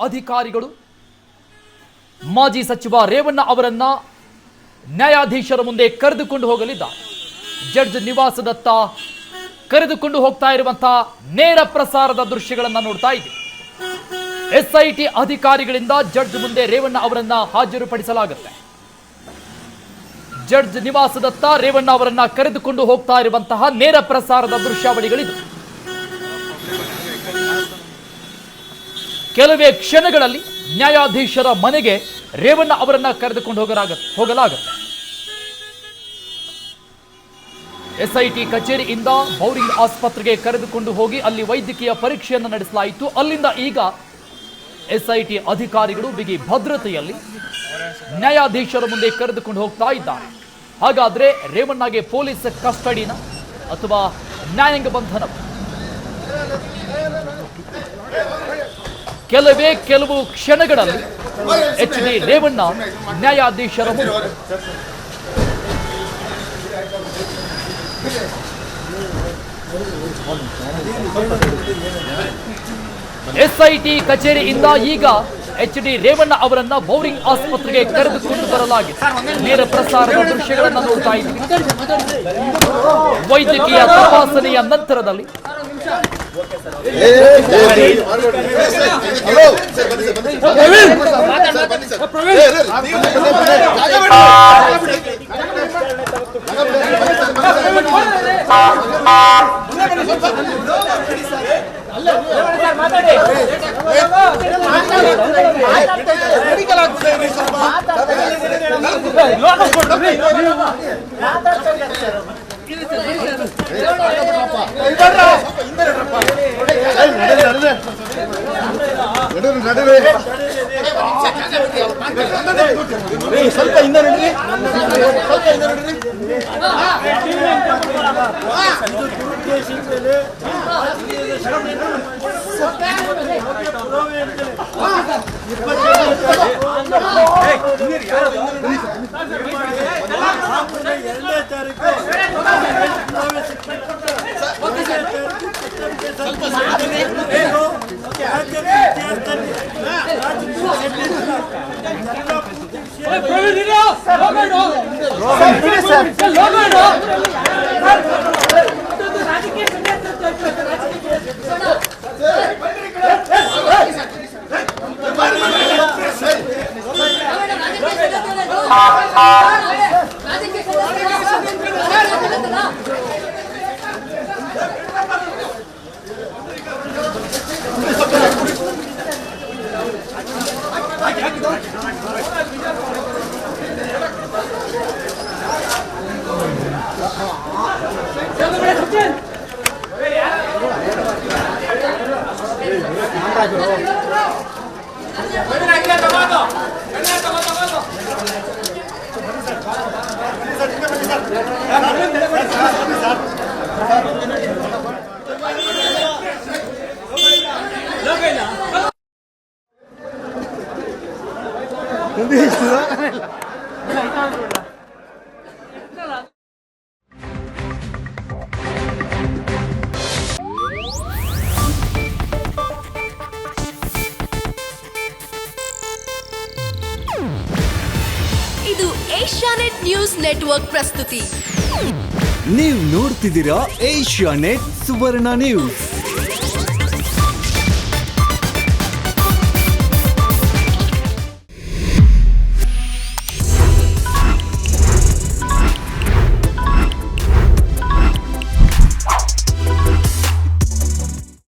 ಅಧಿಕಾರಿಗಳು ಮಾಜಿ ಸಚಿವ ರೇವಣ್ಣ ಅವರನ್ನ ನ್ಯಾಯಾಧೀಶರ ಮುಂದೆ ಕರೆದುಕೊಂಡು ಹೋಗಲಿದ್ದಾರೆ. ಜಡ್ಜ್ ನಿವಾಸದತ್ತ ಕರೆದುಕೊಂಡು ಹೋಗ್ತಾ ಇರುವಂತಹ ನೇರ ಪ್ರಸಾರದ ದೃಶ್ಯಗಳನ್ನು ನೋಡ್ತಾ ಇದ್ದೀವಿ. ಎಸ್ಐಟಿ ಅಧಿಕಾರಿಗಳಿಂದ ಜಡ್ಜ್ ಮುಂದೆ ರೇವಣ್ಣ ಅವರನ್ನ ಹಾಜರುಪಡಿಸಲಾಗುತ್ತೆ. ಜಡ್ಜ್ ನಿವಾಸದತ್ತ ರೇವಣ್ಣ ಅವರನ್ನ ಕರೆದುಕೊಂಡು ಹೋಗ್ತಾ ಇರುವಂತಹ ನೇರ ಪ್ರಸಾರದ ದೃಶ್ಯಾವಳಿಗಳಿದು. ಕೆಲವೇ ಕ್ಷಣಗಳಲ್ಲಿ ನ್ಯಾಯಾಧೀಶರ ಮನೆಗೆ ರೇವಣ್ಣ ಅವರನ್ನ ಕರೆದುಕೊಂಡು ಹೋಗಲಾಗುತ್ತೆ. ಎಸ್ಐಟಿ ಕಚೇರಿಯಿಂದ ಬೌರಿಂಗ್ ಆಸ್ಪತ್ರೆಗೆ ಕರೆದುಕೊಂಡು ಹೋಗಿ ಅಲ್ಲಿ ವೈದ್ಯಕೀಯ ಪರೀಕ್ಷೆಯನ್ನು ನಡೆಸಲಾಯಿತು. ಅಲ್ಲಿಂದ ಈಗ ಎಸ್ಐಟಿ ಅಧಿಕಾರಿಗಳು ಬಿಗಿ ಭದ್ರತೆಯಲ್ಲಿ ನ್ಯಾಯಾಧೀಶರ ಮುಂದೆ ಕರೆದುಕೊಂಡು ಹೋಗ್ತಾ ಇದ್ದಾರೆ. ಹಾಗಾದ್ರೆ ರೇವಣ್ಣಗೆ ಪೊಲೀಸ್ ಕಸ್ಟಡಿನ ಅಥವಾ ನ್ಯಾಯಾಂಗ ಬಂಧನ? ಕೆಲವು ಕ್ಷಣಗಳಲ್ಲಿ HD ರೇವಣ್ಣ ನ್ಯಾಯಾಧೀಶರ ಮುಂದೆ. ಎಸ್ಐಟಿ ಕಚೇರಿಯಿಂದ ಈಗ HD ರೇವಣ್ಣ ಅವರನ್ನ ಬೌರಿಂಗ್ ಆಸ್ಪತ್ರೆಗೆ ಕರೆದುಕೊಂಡು ಬರಲಾಗಿದೆ. ನೇರ ಪ್ರಸಾರದ ದೃಶ್ಯಗಳನ್ನು ನೋಡ್ತಾ ಇದ್ದೀವಿ. ವೈದ್ಯಕೀಯ ತಪಾಸಣೆಯ ನಂತರದಲ್ಲಿ ಸ್ವಲ್ಪ ಹಿಂದೆ ನಡ್ರಿ. ಇದು ಏಷ್ಯಾನೆಟ್ ನ್ಯೂಸ್ ನೆಟ್ವರ್ಕ್ ಪ್ರಸ್ತುತಿ. ನೀವು ನೋಡ್ತಿದ್ದೀರಾ ಏಷ್ಯಾನೆಟ್ ಸುವರ್ಣ ನ್ಯೂಸ್.